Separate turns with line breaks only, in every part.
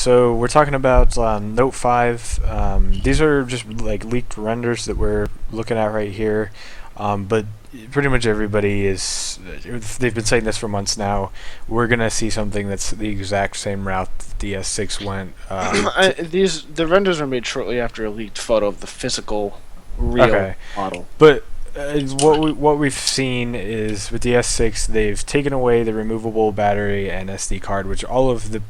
So we're talking about Note 5. These are just like leaked renders that we're looking at right here. But pretty much everybody is, they've been saying this for months now. We're going to see something that's the exact same route that the S6 went.
The renders were made shortly after a leaked photo of the physical real model.
But what we've seen is with the S6, they've taken away the removable battery and SD card, which all of the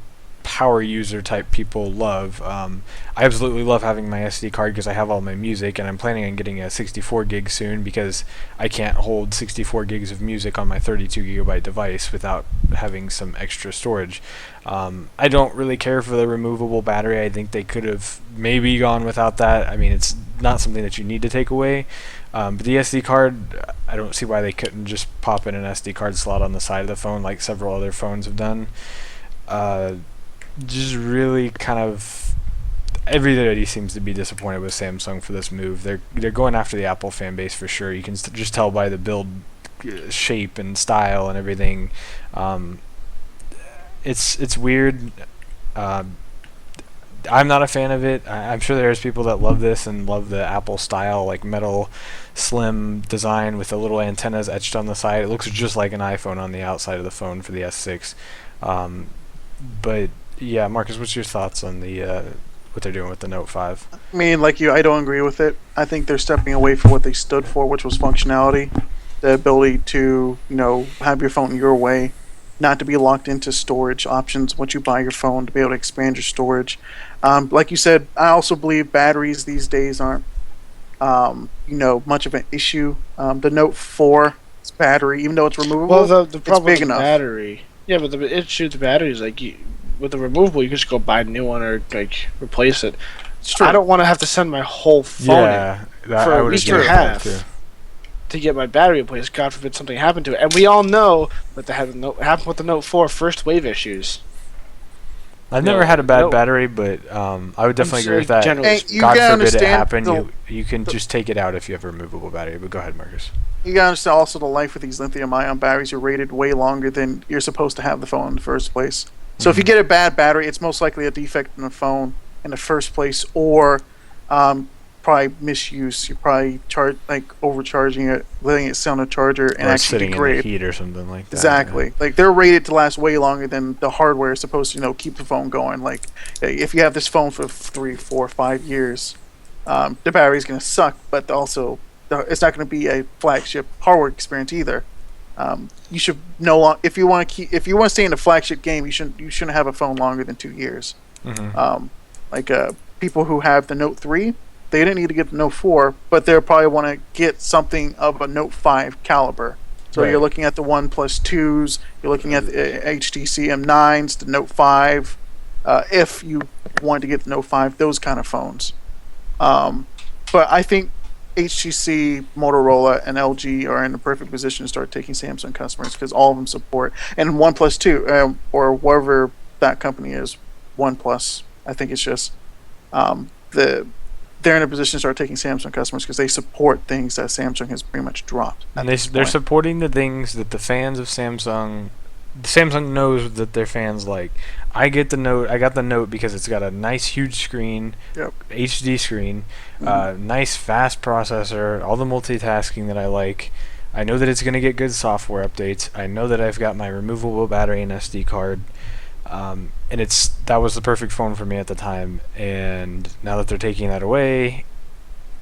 power user type people love. I absolutely love having my SD card because I have all my music, and I'm planning on getting a 64 gig soon because I can't hold 64 gigs of music on my 32 gigabyte device without having some extra storage. I don't really care for the removable battery. I think they could have maybe gone without that. I mean, it's not something that you need to take away. But the SD card, I don't see why they couldn't just pop in an SD card slot on the side of the phone like several other phones have done. Just really kind of everybody seems to be disappointed with Samsung for this move. They're going after the Apple fan base for sure. You can just tell by the build shape and style and everything. It's weird. I'm not a fan of it. I'm sure there's people that love this and love the Apple style, like metal slim design with the little antennas etched on the side. It looks just like an iPhone on the outside of the phone for the S6. But yeah, Marcus, what's your thoughts on the what they're doing with the Note 5?
I mean, like you, I don't agree with it. I think they're stepping away from what they stood for, which was functionality, the ability to, have your phone your way, not to be locked into storage options once you buy your phone, to be able to expand your storage. Like you said, I also believe batteries these days aren't, much of an issue. The Note 4's battery, even though it's removable,
the problem
it's big
with the
enough.
battery. Yeah, but the issue with the battery is with the removable, you can just go buy a new one or replace it.
It's true.
I don't want to have to send my whole phone in for a week and a half to get my battery replaced. God forbid something happened to it. And we all know what happened with the Note 4 first wave issues.
I've never had a bad battery, but I would definitely agree with that. God forbid it happen, you can just take it out if you have a removable battery. But go ahead, Marcus.
You gotta understand also the life with these lithium-ion batteries are rated way longer than you're supposed to have the phone in the first place. So if you get a bad battery, it's most likely a defect in the phone in the first place, or probably misuse. You're probably overcharging it, letting it sit on a charger and actually
sitting in the heat or something like that.
Exactly.
Yeah.
They're rated to last way longer than the hardware is supposed to, keep the phone going. Like if you have this phone for 3, 4, 5 years, the battery's gonna suck, but also it's not going to be a flagship hardware experience either. You should if you want to stay in the flagship game, you shouldn't have a phone longer than 2 years. People who have the Note 3, they didn't need to get the Note 4, but they'll probably want to get something of a Note 5 caliber. So You're looking at the OnePlus 2s, you're looking at the HTC M9s, the Note 5. If you want to get the Note 5, those kind of phones. But I think HTC, Motorola, and LG are in the perfect position to start taking Samsung customers because all of them support. And OnePlus too, or whatever that company is, OnePlus. I think it's just they're in a position to start taking Samsung customers because they support things that Samsung has pretty much dropped.
And they're supporting the things that the fans of Samsung knows that their fans like. I got the Note because it's got a nice huge screen, HD screen, nice fast processor, all the multitasking that I like. I know that it's going to get good software updates. I know that I've got my removable battery and SD card. And that was the perfect phone for me at the time. And now that they're taking that away,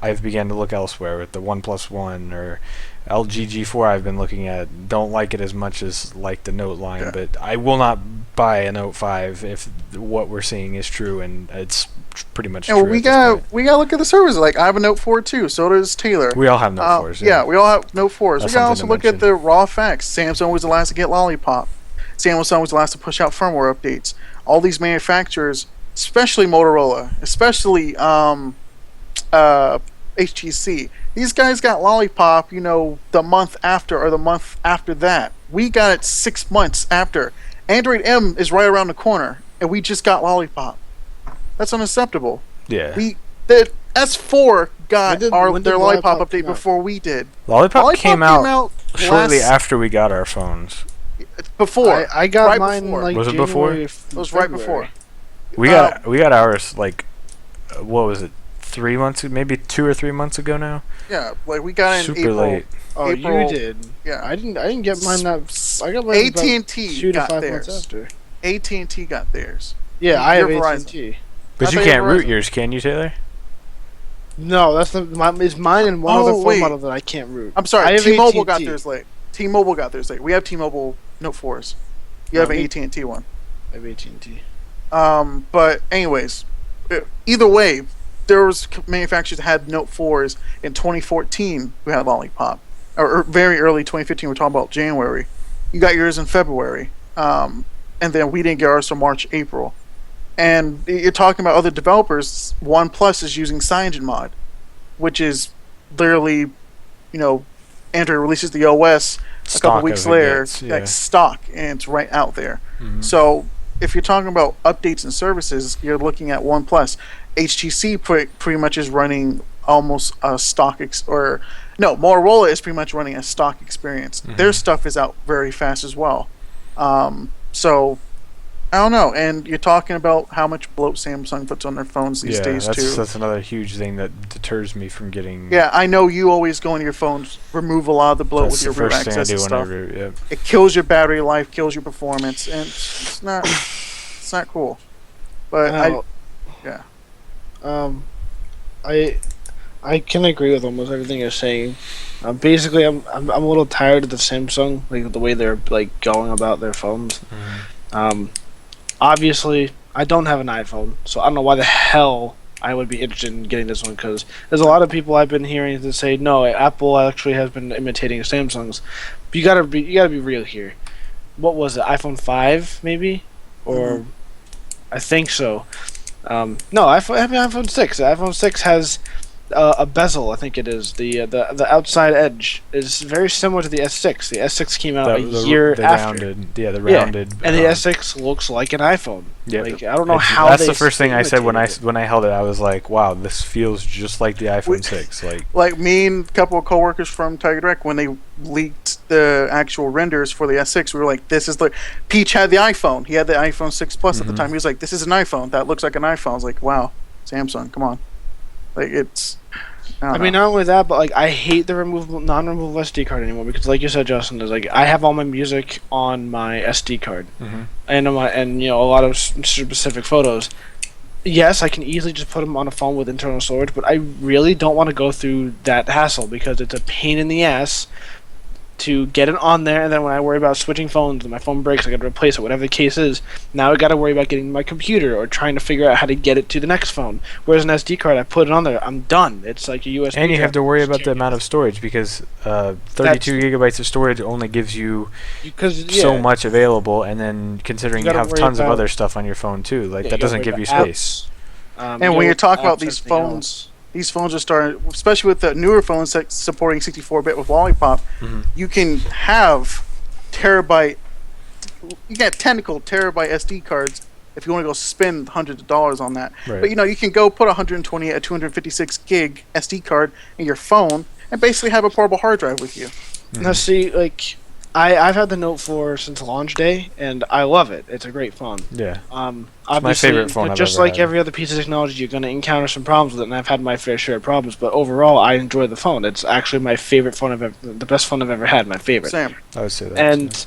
I've began to look elsewhere with the OnePlus One or LG G4 I've been looking at. Don't like it as much as like the Note line, but I will not buy a Note 5 if what we're seeing is true, and it's pretty much true.
We gotta look at the services. Like I have a Note 4 too, so does Taylor.
We all have Note 4s.
Yeah, we all have Note 4s. We gotta also look at the raw facts. Samsung was the last to get Lollipop. Samsung was the last to push out firmware updates. All these manufacturers, especially Motorola, especially HTC, these guys got Lollipop, the month after or the month after that. We got it 6 months after. Android M is right around the corner, and we just got Lollipop. That's unacceptable.
Yeah.
The S4 got their Lollipop update before we did.
Lollipop came out shortly after we got our phones.
Before.
I got
right
mine
before.
like
Was it before?
It was right before.
We got ours like, what was it? 3 months, maybe 2 or 3 months ago now.
Yeah, like we got in
super
April.
Late.
Oh,
April,
you did.
Yeah,
I didn't get mine that. I got mine
AT&T
2 to
got
5
theirs.
months after.
AT&T got theirs.
Yeah, I have
Verizon.
AT&T.
But you can't root yours, can you, Taylor?
No, that's it's mine and one other phone model that I can't root.
I'm sorry, T-Mobile got theirs late. T-Mobile got theirs late. We have T-Mobile Note 4s. You have an AT&T one.
I have AT&T.
But anyways, either way, there was manufacturers that had Note 4s in 2014 who had Lollipop. Or very early 2015, we're talking about January. You got yours in February. And then we didn't get ours till March, April. And you're talking about other developers. OnePlus is using CyanogenMod, which is literally, Android releases the OS a couple weeks later, like stock, and it's right out there. Mm-hmm. So if you're talking about updates and services, you're looking at OnePlus. HTC pretty much is running almost a stock Motorola is pretty much running a stock experience. Mm-hmm. Their stuff is out very fast as well. So I don't know. And you're talking about how much bloat Samsung puts on their phones these days too.
That's another huge thing that deters me from getting.
Yeah, I know you always go into your phones, remove a lot of the bloat with your root access and stuff. It kills your battery life, kills your performance, and it's not cool. But
I can agree with almost everything you're saying. Basically, I'm a little tired of the Samsung, like the way they're like going about their phones. Mm-hmm. Obviously, I don't have an iPhone, so I don't know why the hell I would be interested in getting this one, because there's a lot of people I've been hearing that say no, Apple actually has been imitating Samsung's. But you gotta be real here. What was it? iPhone 5 maybe, or I think so. No, iPhone 6. The iPhone 6 has a bezel. I think it is the outside edge is very similar to the S6. The S6 came out a year after.
The rounded.
And the S6 looks like an iPhone.
Yeah,
like, I don't know how.
That's the first thing I said when I held it. I was like, "Wow, this feels just like the iPhone 6."
Like me and a couple of coworkers from Tiger Direct, when they leaked the actual renders for the S6, we were like, "This is Peach had the iPhone. He had the iPhone 6 Plus at the time. He was like, "This is an iPhone. That looks like an iPhone." I was like, "Wow, Samsung, come on." Like it's. I
mean, not only that, but like I hate the non-removable SD card anymore, because, like you said, Justin, is like I have all my music on my SD card, and a lot of specific photos. Yes, I can easily just put them on a phone with internal storage, but I really don't want to go through that hassle, because it's a pain in the ass to get it on there, and then when I worry about switching phones and my phone breaks, I got to replace it, whatever the case is. Now I got to worry about getting my computer or trying to figure out how to get it to the next phone. Whereas an SD card, I put it on there, I'm done. It's like a USB.
And you have to worry about the amount of storage, because 32 gigabytes of storage only gives you so much available, and then considering you have tons of other stuff on your phone too, that doesn't give you space.
And when you're talking about these phones. These phones are starting, especially with the newer phones supporting 64-bit with Lollipop. You can have technical terabyte SD cards if you want to go spend hundreds of dollars on that. Right. But you can go put 128 a 256 gig SD card in your phone and basically have a portable hard drive with you.
Now, see, like I've had the Note 4 since launch day, and I love it. It's a great phone.
Yeah.
It's
my favorite phone.
Just like every other piece of technology, you're going to encounter some problems with it, and I've had my fair share of problems. But overall, I enjoy the phone. It's actually my favorite phone the best phone I've ever had. My favorite.
Same.
I would say that.
And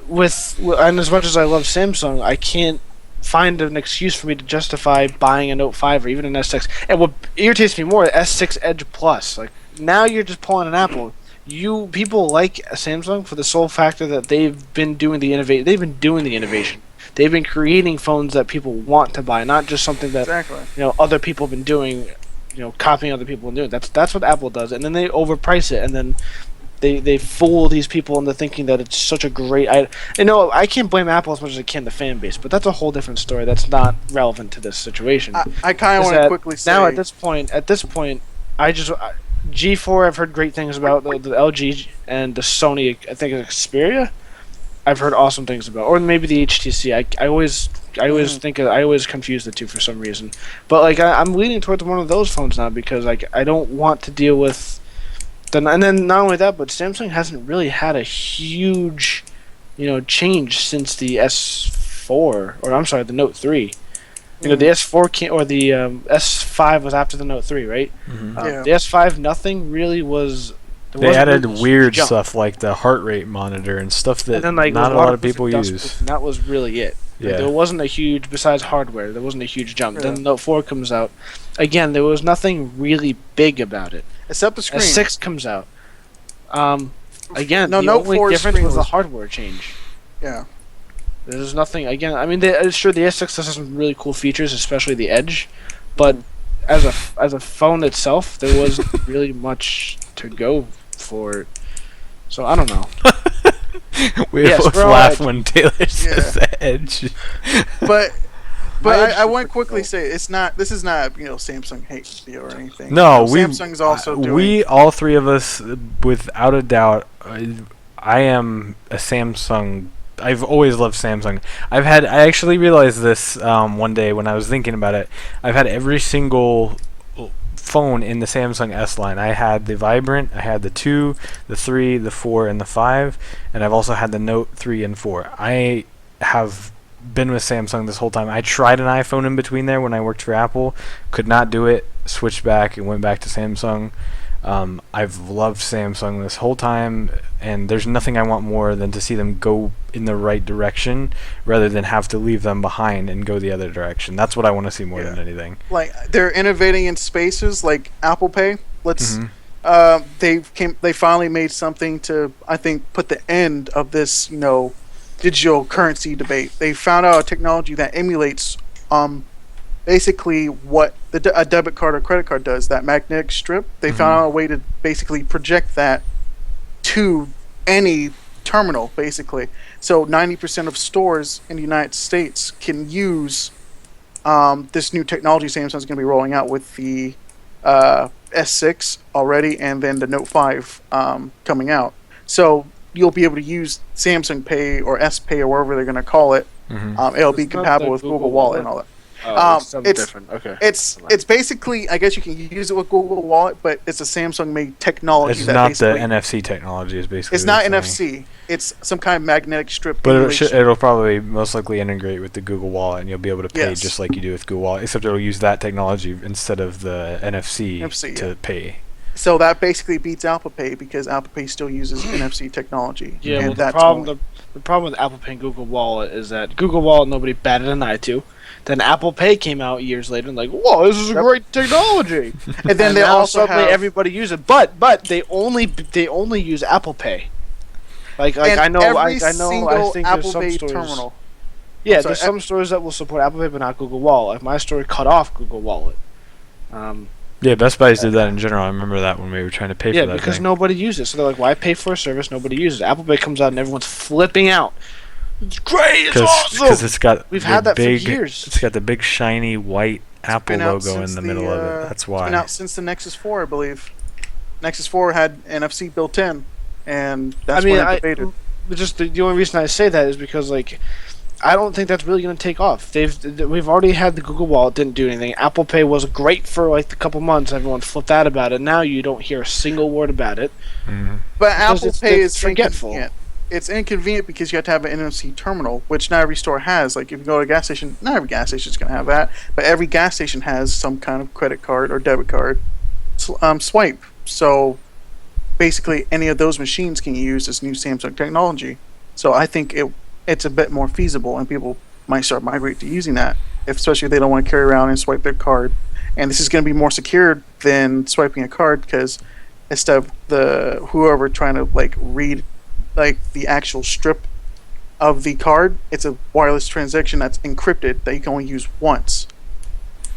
and as much as I love Samsung, I can't find an excuse for me to justify buying a Note 5 or even an S6. And what irritates me more, the S6 Edge Plus. Like, now you're just pulling an Apple. People like Samsung for the sole factor that they've been doing the innovation. They've been creating phones that people want to buy, not just something that other people have been doing, copying other people and doing. That's what Apple does, and then they overprice it, and then they fool these people into thinking that it's such a great. I can't blame Apple as much as I can the fan base, but that's a whole different story. That's not relevant to this situation.
I kind of want to quickly say
now at this point, G4, I've heard great things about the LG and the Sony. I think Xperia. I've heard awesome things about, or maybe the HTC. I always confuse the two for some reason. But like I'm leaning towards one of those phones now, because like I don't want to deal with. And then not only that, but Samsung hasn't really had a huge, change since the S4, or I'm sorry, the Note 3. You know, the S4 or the S5 was after the Note 3, right? The S5, nothing really was.
They added weird stuff like the heart rate monitor and stuff that
then, like,
not a lot of people use.
And that was really it.
Yeah.
Like, there wasn't a huge, besides hardware, there wasn't a huge jump. Then Note 4 comes out. Again, there was nothing really big about it.
Except the screen.
S6 comes out. Again,
no,
the
Note
only
4's
difference was
was
the hardware change.
Yeah.
There's nothing, again, I mean, sure, the S6 has some really cool features, especially the Edge, but as a phone itself, there wasn't really much to go for it. So, I don't know.
We both laugh when Taylor says the Edge.
But I want to quickly say this is not Samsung hate video or anything.
No,
Samsung's also doing.
We all three of us, without a doubt, I am a Samsung. I've always loved Samsung. I actually realized this one day when I was thinking about it. I've had every single phone in the Samsung S line. I had the Vibrant, I had the 2, the 3, the 4, and the 5, and I've also had the Note 3 and 4. I have been with Samsung this whole time. I tried an iPhone in between there when I worked for Apple, could not do it, switched back and went back to Samsung. I've loved Samsung this whole time, and there's nothing I want more than to see them go in the right direction rather than have to leave them behind and go the other direction. That's what I want to see more than anything.
Like, they're innovating in spaces like Apple Pay. They finally made something to, I think, put the end of this digital currency debate. They found out a technology that emulates basically what a debit card or credit card does, that magnetic strip. They found out a way to basically project that to any terminal, basically. So 90% of stores in the United States can use this new technology Samsung's going to be rolling out with the S6 already, and then the Note 5 coming out. So you'll be able to use Samsung Pay or S Pay or whatever they're going to call it. It'll be compatible with Google Wallet and all that.
It's different. Okay.
It's basically, I guess you can use it with Google Wallet, but it's a Samsung-made technology.
It's not the NFC technology. Is basically.
It's not NFC. It's some kind of magnetic strip.
But it'll probably most likely integrate with the Google Wallet, and you'll be able to pay just like you do with Google Wallet, except it'll use that technology instead of the NFC to pay.
So that basically beats Apple Pay because Apple Pay still uses NFC technology.
Yeah, well, the problem with Apple Pay and Google Wallet is that Google Wallet nobody batted an eye to. Then Apple Pay came out years later and like, whoa, this is a great technology. And then they also suddenly everybody use it, but they only use Apple Pay. Like I know I think
Apple
there's some
Pay
stores.
terminal.
Yeah, there's some stores that will support Apple Pay but not Google Wallet. Like my store cut off Google Wallet.
Yeah, Best Buys did that in general. I remember that when we were trying to pay for that.
Yeah, because
thing.
nobody uses it. So they're like, why pay for a service nobody uses? Apple Pay comes out and everyone's flipping out. It's great. It's awesome.
Because it's got
we've had that for years.
It's got the big shiny white Apple logo in the middle of it. That's why.
It's been out since the Nexus 4, I believe. Nexus 4 had NFC built in, and that's when it debated.
Just the only reason I say that is because I don't think that's really going to take off. We've already had the Google Wallet, didn't do anything. Apple Pay was great for a couple months. Everyone flipped out about it. Now you don't hear a single word about it.
But Apple Pay is
forgetful.
Inconvenient. It's inconvenient because you have to have an NFC terminal, which not every store has. Like if you go to a gas station, not every gas station is going to have that, but every gas station has some kind of credit card or debit card swipe. So basically, any of those machines can use this new Samsung technology. So I think it's a bit more feasible, and people might start migrate to using that, especially if they don't want to carry around and swipe their card. And this is going to be more secure than swiping a card because instead of whoever trying to read the actual strip of the card, it's a wireless transaction that's encrypted that you can only use once.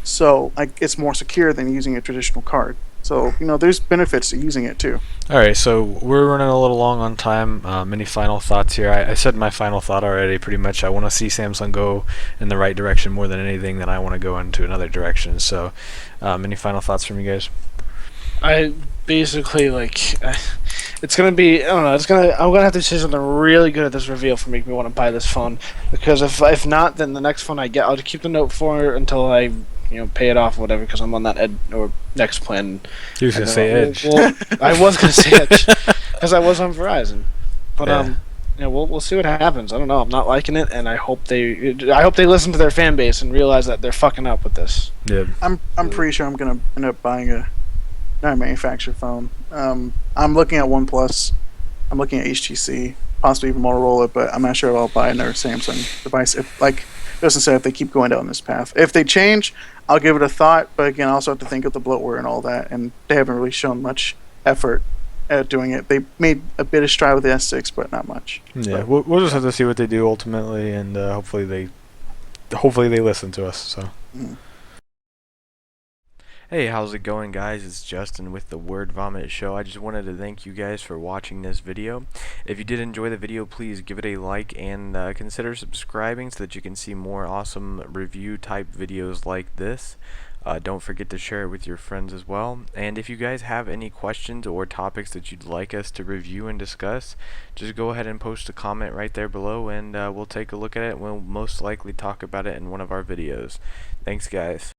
So it's more secure than using a traditional card. So there's benefits to using it too.
All right, so we're running a little long on time. Any final thoughts here? I said my final thought already. Pretty much, I want to see Samsung go in the right direction more than anything. That I want to go into another direction. So, any final thoughts from you guys?
I basically it's gonna be, I don't know, I'm gonna have to say something really good at this reveal for make me want to buy this phone, because if not, then the next phone I get, I'll just keep the Note 4 until I pay it off or whatever, because I'm on that next plan.
You was gonna say Edge.
Well, I was gonna say Edge because I was on Verizon, but Yeah, we'll see what happens. I don't know. I'm not liking it, and I hope they listen to their fan base and realize that they're fucking up with this.
Yeah.
I'm pretty sure I'm gonna end up buying not a manufacturer phone. I'm looking at OnePlus. I'm looking at HTC, possibly even Motorola, but I'm not sure if I'll buy another Samsung device. If, like Justin said, if they keep going down this path, if they change, I'll give it a thought. But again, I also have to think of the bloatware and all that, and they haven't really shown much effort at doing it. They made a bit of stride with the S6, but not much.
Yeah,
But,
we'll just have to see what they do ultimately, and hopefully they listen to us. So.
mm.
Hey, how's it going, guys? It's Justin with the Word Vomit Show. I just wanted to thank you guys for watching this video. If you did enjoy the video, please give it a like and consider subscribing so that you can see more awesome review type videos like this. Don't forget to share it with your friends as well. And if you guys have any questions or topics that you'd like us to review and discuss, just go ahead and post a comment right there below, and we'll take a look at it. We'll most likely talk about it in one of our videos. Thanks, guys.